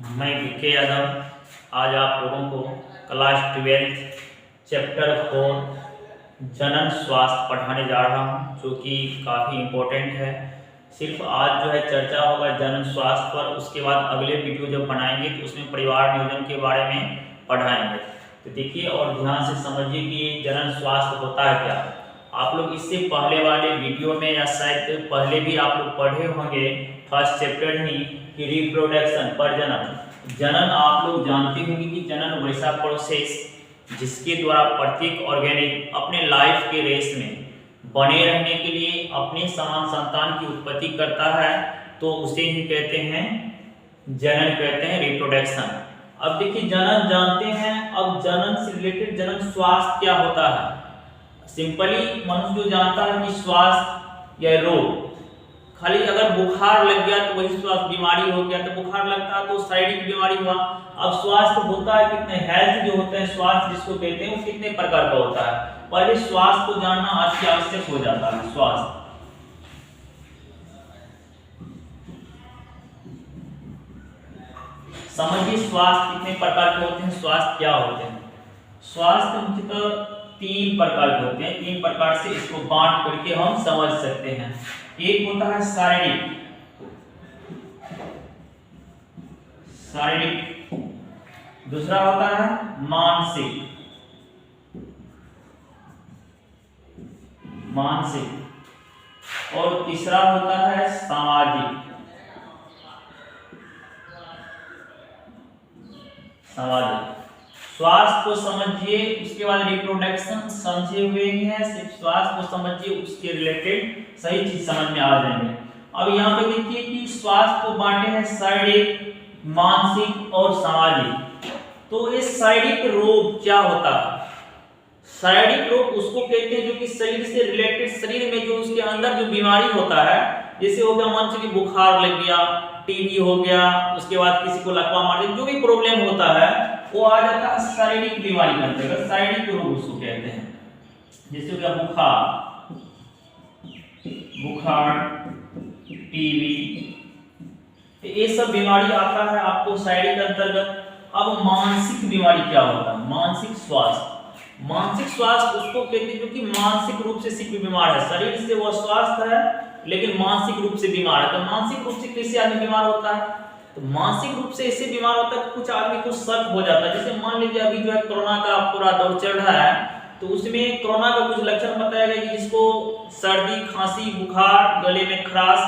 मैं बीके यादव आज आप लोगों को क्लास 12 चैप्टर 4 जनन स्वास्थ्य पढ़ाने जा रहा हूं, जो कि काफ़ी इम्पोर्टेंट है। सिर्फ आज जो है चर्चा होगा जनन स्वास्थ्य पर, उसके बाद अगले वीडियो जब बनाएंगे तो उसमें परिवार नियोजन के बारे में पढ़ाएंगे। तो देखिए और ध्यान से समझिए कि जनन स्वास्थ्य होता है क्या। आप लोग इससे पहले वाले वीडियो में या शायद पहले भी आप लोग पढ़े होंगे फर्स्ट चैप्टर ही कि रिप्रोडक्शन प्रजनन। जनन आप लोग जानते होंगे कि जनन वैसा प्रोसेस जिसके द्वारा प्रत्येक ऑर्गेनिक अपने लाइफ के रेस में बने रहने के लिए अपने समान संतान की उत्पत्ति करता है, तो उसे ही कहते हैं जनन, कहते हैं रिप्रोडक्शन। अब देखिए जनन जानते हैं, अब जनन से रिलेटेड जनन स्वास्थ्य क्या होता है। सिंपली मनुष्य जो जानता है कि स्वास्थ्य या रोग, खाली अगर बुखार लग गया तो वही स्वास्थ्य बीमारी हो गया, तो बुखार लगता है तो शारीरिक बीमारी हुआ। अब स्वास्थ्य होता है कितने, हेल्थ जो होता है स्वास्थ्य जिसको कहते हैं वो कितने प्रकार का होता है। पहले स्वास्थ्य को जानना अति आवश्यक हो जाता है। स्वास्थ्य समझिए स्वास्थ्य कितने प्रकार के होते हैं, स्वास्थ्य क्या होते हैं। स्वास्थ्य मुख्यतः 3 प्रकार के होते हैं। 3 प्रकार से इसको बांट करके हम समझ सकते हैं। एक होता है शारीरिक, दूसरा होता है मानसिक, और तीसरा होता है सामाजिक। स्वास्थ्य को समझिए, उसके बाद रिप्रोडक्शन समझे हुए ही है, सिर्फ स्वास्थ्य को समझिए, उसके रिलेटेड सही चीज समझ में आ जाएंगे। अब यहाँ पे देखिए कि स्वास्थ्य को बांटे हैं शारीरिक, मानसिक और सामाजिक। तो ये शारीरिक रोग क्या होता है। शारीरिक रोग उसको कहते हैं जो कि शरीर से रिलेटेड, शरीर में जो उसके अंदर जो बीमारी होता है, जैसे हो गया मान लीजिए बुखार लग गया, टीबी हो गया, उसके बाद किसी को लकवा मार दिया, जो भी प्रॉब्लम होता है वो आ जाता है शारीरिक बीमारी के अंतर्गत, शारीरिक रोग उसको कहते हैं। जैसे हो गया बुखार, टीबी, ये सब बीमारी आता है आपको शारीरिक अंतर्गत। अब मानसिक बीमारी क्या होता है, मानसिक स्वास्थ्य। मानसिक स्वास्थ्य उसको कहते हैं जो कि मानसिक रूप से सिर्फ बीमार है, शरीर से वो स्वस्थ है लेकिन मानसिक रूप से बीमार है। तो मानसिक रूप से कैसे आदमी बीमार होता है, तो मानसिक रूप से ऐसे बीमार होता है कुछ आदमी को शक हो जाता है। जैसे मान लीजिए अभी जो है कोरोना का पूरा दौर चल रहा है, तो उसमें कोरोना का कुछ लक्षण बताया गया कि जिसको सर्दी, खांसी, बुखार, गले में खराश,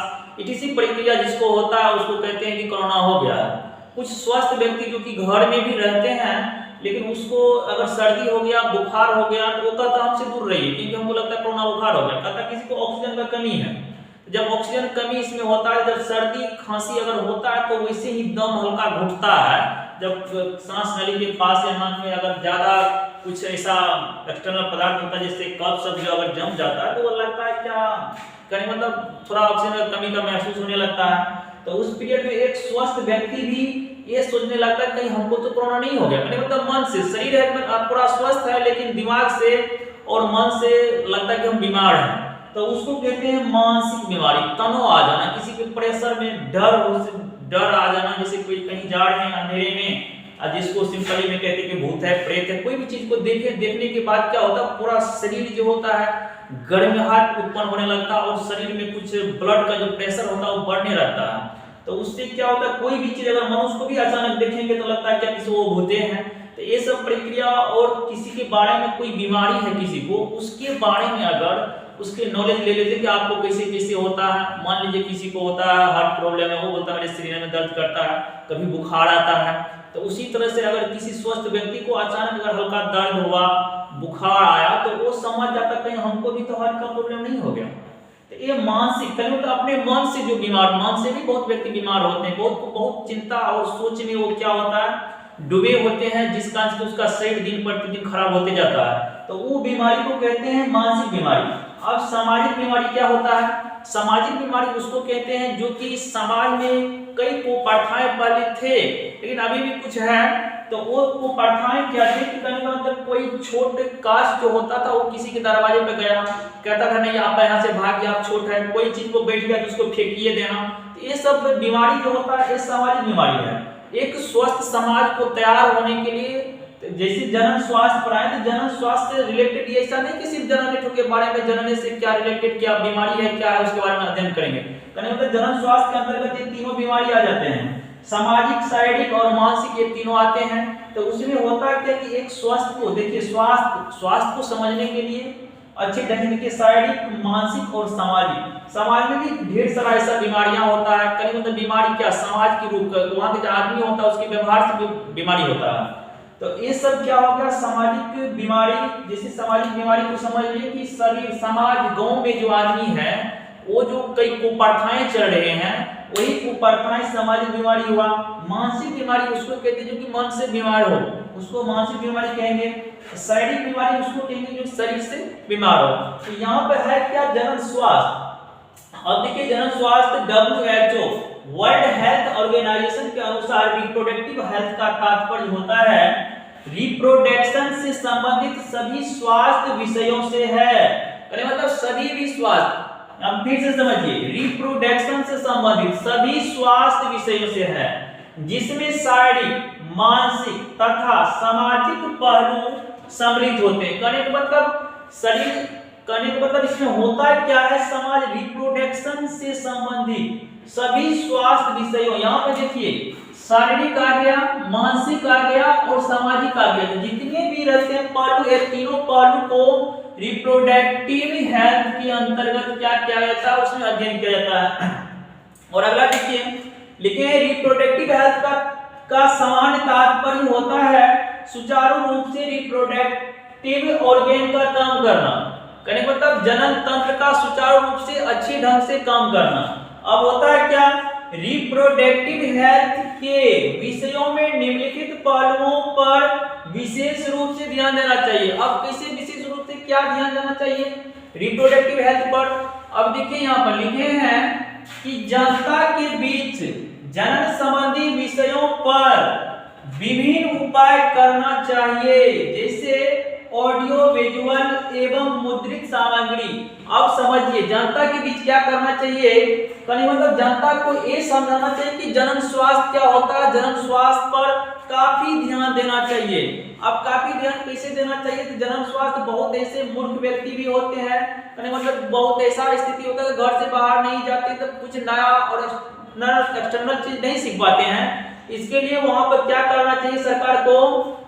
इसी प्रक्रिया जिसको होता है उसको कहते हैं कि कोरोना हो गया है। कुछ स्वस्थ व्यक्ति जो कि घर में भी रहते हैं लेकिन उसको अगर सर्दी हो गया, बुखार हो गया, तो वो कहता हमसे दूर रहिए क्योंकि हमको लगता है कोरोना बुखार हो गया। कहता किसी को ऑक्सीजन का कमी है, जब ऑक्सीजन कमी इसमें होता है, जब सर्दी खांसी अगर होता है तो वैसे ही दम हल्का घुटता है। जब सांस नली के पास या नाक में अगर ज्यादा कुछ ऐसा एक्सटर्नल पदार्थ होता है जैसे कफ सब जो अगर जम जाता है तो वो लगता है क्या कहीं मतलब थोड़ा ऑक्सीजन कमी का महसूस होने लगता है। तो उस पीरियड में एक स्वस्थ व्यक्ति भी ये सोचने लगता है कहीं हमको तो कोरोना नहीं हो गया। मतलब मन से, शरीर है पूरा स्वस्थ है लेकिन दिमाग से और मन से लगता है कि हम बीमार हैं, तो उसको कहते हैं मानसिक बीमारी। तनाव आ जाना, किसी के प्रेशर में डर आ जाना, जैसे कोई कहीं जा रहे हैं अंधेरे में, जिसको सिंपली में कहते हैं कि भूत है, प्रेत है, कोई भी चीज को देखने के बाद क्या होता है पूरा शरीर जो होता है गर्माहट उत्पन्न होने लगता है और शरीर में कुछ ब्लड का जो प्रेशर होता है वो बढ़ने लगता है। तो उससे क्या होता है कोई भी चीज अगर मनुष्य को भी अचानक देखेंगे तो लगता है क्या किसी वो भूते हैं। तो ये सब प्रक्रिया, और किसी के बारे में कोई बीमारी है किसी को, उसके बारे में अगर उसके नॉलेज ले लेते कि आपको कैसे कैसे होता है। मान लीजिए किसी को होता है हार्ट प्रॉब्लम है, वो बोलता है मेरे शरीर में दर्द करता है, कभी बुखार आता है। तो उसी तरह से अगर किसी स्वस्थ व्यक्ति को अचानक अगर हल्का दर्द हुआ, बुखार आया, तो वो समझ जाता कहीं हमको भी तो हार्ट का प्रॉब्लम नहीं हो गया। तो ये मानसिक, तो अपने मन से जो बीमार, मन से भी बहुत व्यक्ति बीमार होते हैं, बहुत चिंता और सोच में वो क्या होता है डूबे होते हैं, जिस कारण से उसका शरीर दिन प्रतिदिन खराब होते जाता है। तो वो बीमारी को कहते हैं मानसिक बीमारी। अब सामाजिक बीमारी क्या होता है, सामाजिक बीमारी उसको कहते हैं जो कि समाज में कई कुप्रथाएं पहले थे लेकिन अभी भी कुछ है। तो वो कुप्रथाएं क्या थी कि कहीं मतलब कोई छोटे कास्ट जो होता था वो किसी के दरवाजे पे गया, कहता था नहीं आप यहाँ से भागिए, आप छोट है, कोई चीज को बैठ गया तो उसको फेंकिए देना। तो ये सब बीमारी जो होता है ये सामाजिक बीमारी है। एक स्वस्थ समाज को तैयार होने के लिए जैसे जनन स्वास्थ्य पढ़ाएं तो जनन स्वास्थ्य से रिलेटेड ये ऐसा नहीं कि सिर्फ जनन के बारे में जनन से क्या रिलेटेड क्या बीमारी है क्या है उसके बारे में अध्ययन करेंगे, मतलब जनन स्वास्थ्य के अंतर्गत ये तीनों बीमारी आ जाते हैं, सामाजिक, शारीरिक और मानसिक, ये तीनों आते हैं। तो उसमें होता क्या कि एक स्वास्थ्य को देखिए, स्वास्थ्य को समझने के लिए अच्छे ढंग के शारीरिक, मानसिक और सामाजिक, समाज में भी ढेर सारा ऐसा बीमारियां होता है, कहीं मतलब बीमारी क्या समाज के रूप का वहां के जो आदमी होता है उसके व्यवहार से भी बीमारी होता है। तो ये सब क्या हो गया सामाजिक बीमारी। जैसे सामाजिक बीमारी को समझ लिए कि शरीर, समाज, गांव में जो आदमी है वो जो कई कुप्रथाएं चल रहे हैं वही कुप्रथाएं सामाजिक बीमारी हुआ। मानसिक बीमारी उसको कहते हैं जो कि मन से बीमार हो, उसको मानसिक बीमारी कहेंगे। शारीरिक बीमारी उसको कहेंगे जो शरीर से बीमार हो। तो यहाँ पे है क्या जनन स्वास्थ्य। अब देखिए जनन स्वास्थ्य WHO वर्ल्ड हेल्थ ऑर्गेनाइजेशन के अनुसार रिप्रोडक्टिव हेल्थ का तात्पर्य होता है रिप्रोडक्शन से संबंधित सभी स्वास्थ्य विषयों से है, मतलब सभी भी स्वास्थ्य। अब फिर से समझिए, रिप्रोडक्शन से संबंधित सभी स्वास्थ्य विषयों से है जिसमें शारीरिक, मानसिक तथा सामाजिक पहलू सम्मिलित होते हैं। कहने का मतलब शरीर, कहने का मतलब इसमें होता क्या है, समाज रिप्रोडक्शन से संबंधित सभी स्वास्थ्य विषयों, यहाँ पे देखिए शारीरिक आ गया, मानसिक आ गया और सामाजिक आ गया, तो जितने भी रहते हैं पहलू, ये तीनों पहलू को रिप्रोडक्टिव हेल्थ के अंतर्गत क्या किया जाता है, उसमें अध्ययन किया जाता है। और अगला देखिए लिखे रिप्रोडक्टिव हेल्थ का सामान्य तात्पर्य होता है सुचारू रूप से रिप्रोडक्टिव ऑर्गन का काम करना, कहने का मतलब जनन तंत्र का सुचारू रूप से अच्छे ढंग से काम करना। अब होता है क्या, रिप्रोडक्टिव हेल्थ के विषयों में निम्नलिखित पहलुओं पर विशेष रूप से ध्यान देना चाहिए। अब कैसे विशेष रूप से क्या ध्यान देना चाहिए रिप्रोडक्टिव हेल्थ पर? अब देखिए यहाँ पर लिखे हैं कि जनता के बीच जनन संबंधी विषयों पर विभिन्न उपाय करना चाहिए, जैसे ऑडियो, विजुअल एवं मुद्रित सामग्री। अब समझिए जनता के बीच क्या करना चाहिए, कहने मतलब जनता को ये समझाना चाहिए कि जनन स्वास्थ्य क्या होता है, जनन स्वास्थ्य पर काफी ध्यान देना चाहिए। अब काफी ध्यान कैसे देना चाहिए, तो जनन स्वास्थ्य बहुत ऐसे मूर्ख व्यक्ति भी होते हैं, कहने मतलब बहुत ऐसा स्थिति होता है घर से बाहर नहीं जाते तो कुछ नया और एक्सटर्नल चीज नहीं सीख पाते हैं। इसके लिए वहां पर क्या करना चाहिए सरकार को,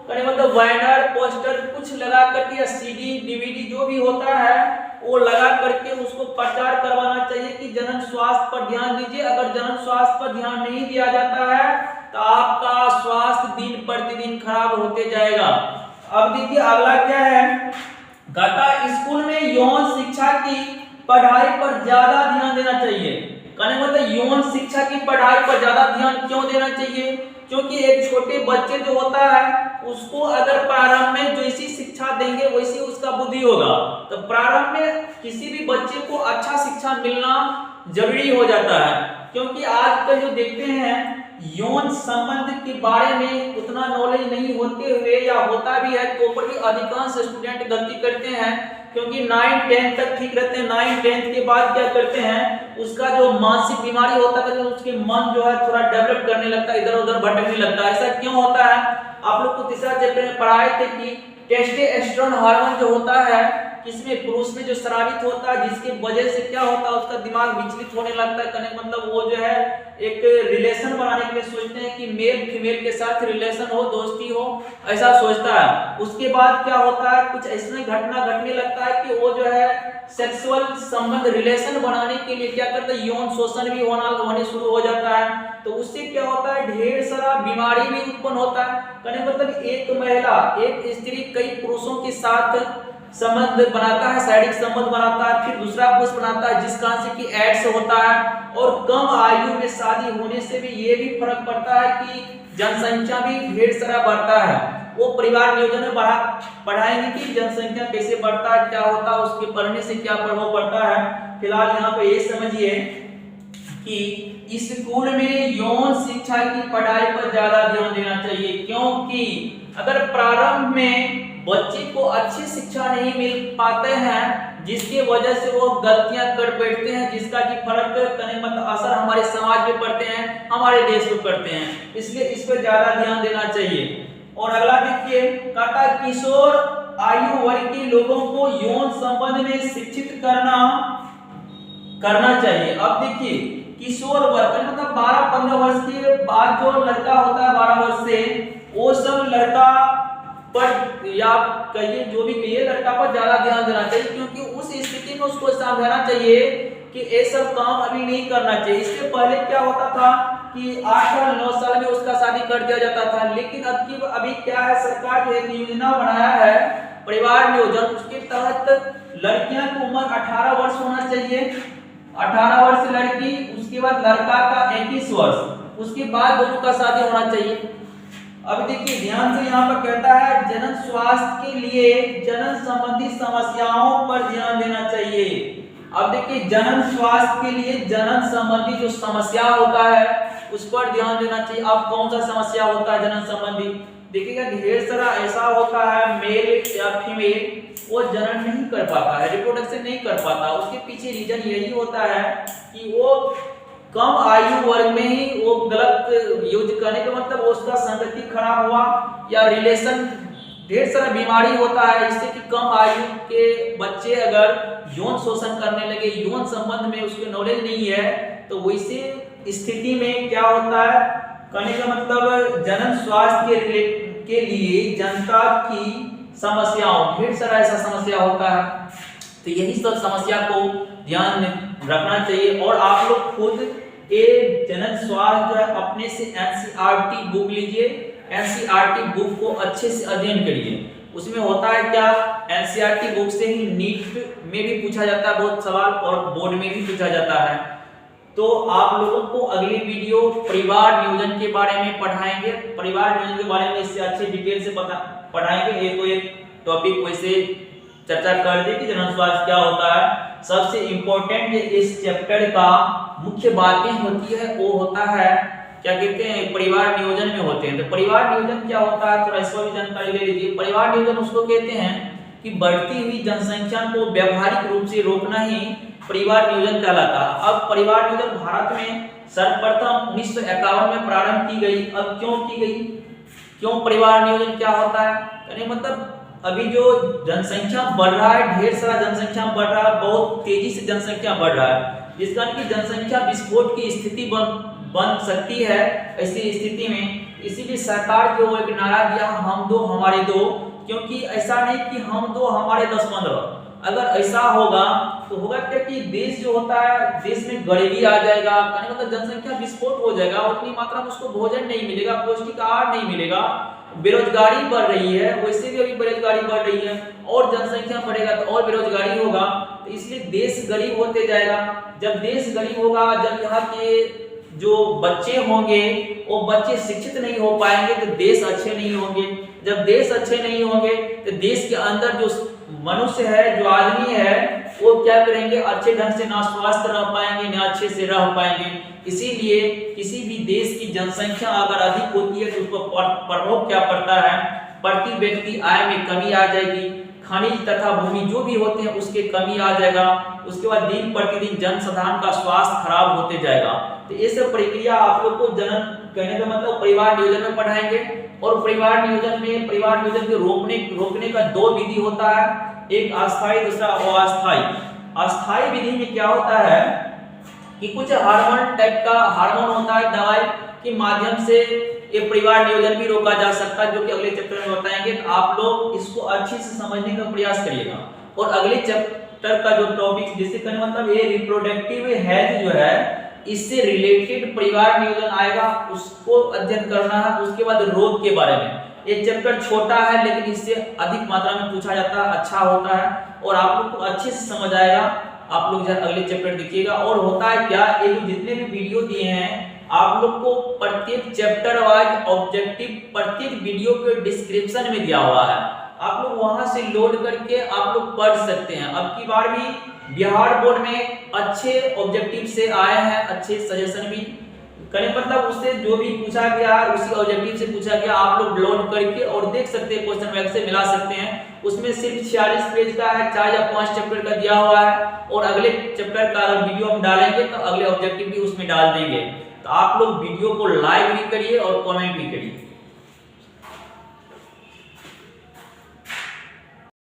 कहने मतलब बैनर, पोस्टर कुछ लगा करके या CD, DVD जो भी होता है वो लगा करके उसको प्रचार करवाना चाहिए कि जनन स्वास्थ्य पर ध्यान दीजिए। अगर जनन स्वास्थ्य पर ध्यान नहीं दिया जाता है तो आपका स्वास्थ्य दिन प्रतिदिन खराब होते जाएगा। अब देखिए अगला क्या है, कहता स्कूल में यौन शिक्षा की पढ़ाई पर ज्यादा ध्यान देना चाहिए। कहने मतलब यौन शिक्षा की पढ़ाई पर ज्यादा ध्यान क्यों देना चाहिए, क्योंकि एक छोटे बच्चे जो होता है उसको अगर प्रारंभ में जैसी शिक्षा देंगे वैसी उसका बुद्धि होगा। तो प्रारंभ में किसी भी बच्चे को अच्छा शिक्षा मिलना जरूरी हो जाता है, क्योंकि आजकल जो देखते हैं यौन संबंध के बारे में उतना नॉलेज नहीं होते हुए या होता भी है तो पर भी अधिकांश स्टूडेंट गलती करते हैं, क्योंकि 9-10 तक ठीक रहते हैं। 9-10 के बाद क्या करते हैं, उसका जो मानसिक बीमारी होता है तो उसके मन जो है थोड़ा डेवलप करने लगता है, इधर उधर भटकने लगता है। ऐसा क्यों होता है, आप लोग को तीसरा चैप्टर में पढ़ाए थे कि टेस्टोस्टेरोन हार्मोन जो होता है किसमें, पुरुष में जो स्रावित होता है, जिसके वजह से क्या होता है उसका दिमाग विचलित होने लगता है। कहने मतलब वो जो है एक रिलेशन बनाने के लिए सोचते हैं कि मेल फीमेल के साथ रिलेशन हो, दोस्ती हो, ऐसा सोचता है। उसके बाद क्या होता है, कुछ ऐसा घटना घटने लगता है कि वो जो है सेक्सुअल संबंध रिलेशन बनाने के लिए क्या करता है, यौन शोषण भी होने शुरू हो जाता है। तो उससे क्या होता है, ढेर सारा बीमारी भी उत्पन्न होता है। कहने मतलब एक महिला, एक स्त्री कई पुरुषों के साथ संबंध बनाता है, शारीरिक संबंध बनाता है, फिर दूसरा पुरुष बनाता है जिस कारण से कि एड्स होता है। और कम आयु में शादी होने से भी ये भी फर्क पड़ता है कि जनसंख्या भी ढेर सारा बढ़ता है। वो परिवार नियोजन में पढ़ाएंगे कि जनसंख्या कैसे बढ़ता है, क्या होता है, उसके पढ़ने से क्या प्रभाव पड़ता है। फिलहाल यहाँ पे ये समझिए कि स्कूल में यौन शिक्षा की पढ़ाई पर ज्यादा ध्यान देना चाहिए, क्योंकि अगर प्रारंभ में बच्चे को अच्छी शिक्षा नहीं मिल पाते हैं जिसकी वजह से वो गलतियां कर बैठते हैं, जिसका कि फर्क करने मतलब असर हमारे समाज में पड़ते हैं, हमारे देश में पड़ते हैं। इसलिए इस पर ज्यादा ध्यान देना चाहिए। और अगला देखिए, कहता है किशोर आयु वर्ग के लोगों को यौन संबंध में शिक्षित करना चाहिए। अब देखिए किशोर वर्ग मतलब 12-15 वर्ष के बाद जो लड़का होता है 12 वर्ष से, वो सब लड़का पर या कहिए जो भी कहिए लड़का पर ज्यादा ध्यान देना चाहिए, क्योंकि उस स्थिति में उसको समझाना चाहिए कि ये सब काम अभी नहीं करना चाहिए। इससे पहले क्या होता था कि 8 साल 9 साल में उसका शादी कर दिया जाता था, लेकिन अभी क्या है, सरकार ने एक योजना बनाया है परिवार नियोजन, उसके तहत लड़कियां की उम्र 18 वर्ष होना चाहिए, 18 वर्ष लड़की, उसके बाद लड़का का 21 वर्ष, उसके बाद दोनों का शादी होना चाहिए। अब देखिए ध्यान से यहाँ पर कहता है जनन स्वास्थ्य के लिए जनन संबंधी समस्याओं पर ध्यान देना चाहिए। अब देखिए जनन स्वास्थ्य के लिए जनन संबंधी जो समस्या होता है उस पर ध्यान देना चाहिए। अब कौन सा समस्या होता है जनन संबंधी, देखिएगा ढेर सारा ऐसा होता है मेल या फीमेल वो जनन नहीं कर पाता है, रिप्रोडक्शन नहीं कर पाता। उसके पीछे रीजन यही होता है कि वो कम आयु वर्ग में ही वो गलत यूज करने का मतलब उसका संगति खराब हुआ, या रिलेशन ढेर सारा बीमारी होता है, इससे कि कम आयु के बच्चे अगर यौन शोषण करने लगे, यौन संबंध में उसके नॉलेज नहीं है, तो वैसे स्थिति में क्या होता है, कहने का मतलब जनन स्वास्थ्य के लिए जनता की समस्याओं ढेर सारा ऐसा समस्या होता है। तो यही सब समस्या को ध्यान रखना चाहिए। और आप लोग खुद एक जनन स्वास्थ्य अपने से एनसीईआरटी बुक लीजिए, एनसीईआरटी बुक को अच्छे से अध्ययन करिए। उसमें होता है क्या, एनसीईआरटी बुक से ही नीट में भी पूछा जाता है बहुत सवाल, और बोर्ड में भी पूछा जाता है। तो आप लोगों को अगली वीडियो परिवार नियोजन के बारे में पढ़ाएंगे, परिवार नियोजन के बारे में इससे अच्छे डिटेल से पढ़ाएंगे। ये तो एक टॉपिक वैसे चर्चा कर दी कि जनन स्वास्थ्य क्या होता है। सबसे इम्पोर्टेंट इस चैप्टर का मुख्य बातें होती है वो होता है क्या कहते हैं, परिवार नियोजन में होते हैं। तो परिवार नियोजन क्या होता है, थोड़ा इसको भी जानकारी ले लीजिए। परिवार नियोजन उसको कहते हैं कि बढ़ती हुई जनसंख्या को व्यावहारिक रूप से रोकना ही परिवार नियोजन कहलाता है। अब परिवार नियोजन भारत में सर्वप्रथम 1951 में प्रारंभ की गई। अब क्यों की गई, क्यों परिवार नियोजन क्या होता है, यानी मतलब अभी जो जनसंख्या बढ़ रहा है, ढेर सारा जनसंख्या बढ़ रहा है, बहुत तेजी से जनसंख्या बढ़ रहा है, जिस कारण की जनसंख्या विस्फोट की स्थिति बन सकती है। ऐसी स्थिति में इसीलिए सरकार जो एक नारा दिया, हम दो हमारे दो, क्योंकि ऐसा नहीं कि हम दो हमारे 10-15, अगर ऐसा होगा तो होगा क्या कि देश जो होता है, देश में गरीबी आ जाएगा, मतलब जनसंख्या विस्फोट हो जाएगा, उतनी मात्रा में उसको भोजन नहीं मिलेगा, पौष्टिक आहार नहीं मिलेगा, बेरोजगारी बढ़ रही है, वैसे भी अभी बेरोजगारी बढ़ रही है, और जनसंख्या बढ़ेगा तो और बेरोजगारी होगा, तो इसलिए देश गरीब होते जाएगा। जब देश गरीब होगा, जब यहाँ के जो बच्चे होंगे वो बच्चे शिक्षित नहीं हो पाएंगे तो देश अच्छे नहीं होंगे। जब देश अच्छे नहीं होंगे तो देश के अंदर जो मनुष्य है, जो आदमी है, वो क्या करेंगे, अच्छे ढंग से ना स्वस्थ रह पाएंगे ना अच्छे से रह पाएंगे। इसीलिए किसी भी देश की जनसंख्या अगर अधिक होती है तो उस पर प्रभाव क्या पड़ता है, प्रति व्यक्ति आय में कमी आ जाएगी, खनिज तथा भूमि जो भी होते हैं उसके कमी आ जाएगा, उसके बाद दिन प्रतिदिन जनसाधारण का स्वास्थ्य खराब होते जाएगा। तो ये सब प्रक्रिया आप लोग को जनन कहने का मतलब परिवार नियोजन में पढ़ाएंगे। और परिवार नियोजन के रोकने का 2 विधि होता है, एक अस्थायी दूसरा अस्थायी। अस्थायी विधि में क्या होता है कि कुछ हार्मोन टाइप का हार्मोन होता है, दवाई के माध्यम से ये परिवार नियोजन भी रोका जा सकता है, जो कि अगले चैप्टर में बताएंगे। आप लोग इसको अच्छे से समझने का प्रयास करिएगा। और अगले चैप्टर का जो टॉपिक जिससे कहने मतलब ये रिप्रोडक्टिव हेल्थ जो है, इससे रिलेटेड परिवार नियोजन आएगा, उसको अध्ययन करना है। उसके बाद रोग के बारे में, ये चैप्टर छोटा है लेकिन इससे अधिक मात्रा में पूछा जाता है, अच्छा होता है और आप लोग को अच्छे से समझ आएगा। आप लोग अगले चैप्टर देखिएगा। और होता है क्या, ये जितने भी वीडियो दिए हैं आप लोग को प्रत्येक चैप्टर वाइज ऑब्जेक्टिव प्रत्येक वीडियो के डिस्क्रिप्शन में दिया हुआ है, आप लोग वहां से लोड करके आप लोग पढ़ सकते हैं। अब की बार भी बिहार बोर्ड में अच्छे ऑब्जेक्टिव से आए हैं, अच्छे सजेशन भी करें मतलब उससे जो भी पूछा गया है उसी ऑब्जेक्टिव से पूछा गया, आप लोग डाउनलोड करके और देख सकते हैं, क्वेश्चन बैंक से मिला सकते हैं। उसमें सिर्फ 46 पेज का है, 4 या 5 चैप्टर का दिया हुआ है, और अगले चैप्टर का अगर वीडियो हम डालेंगे तो अगले ऑब्जेक्टिव भी उसमें डाल देंगे। तो आप लोग वीडियो को लाइक भी करिए और कमेंट भी करिए।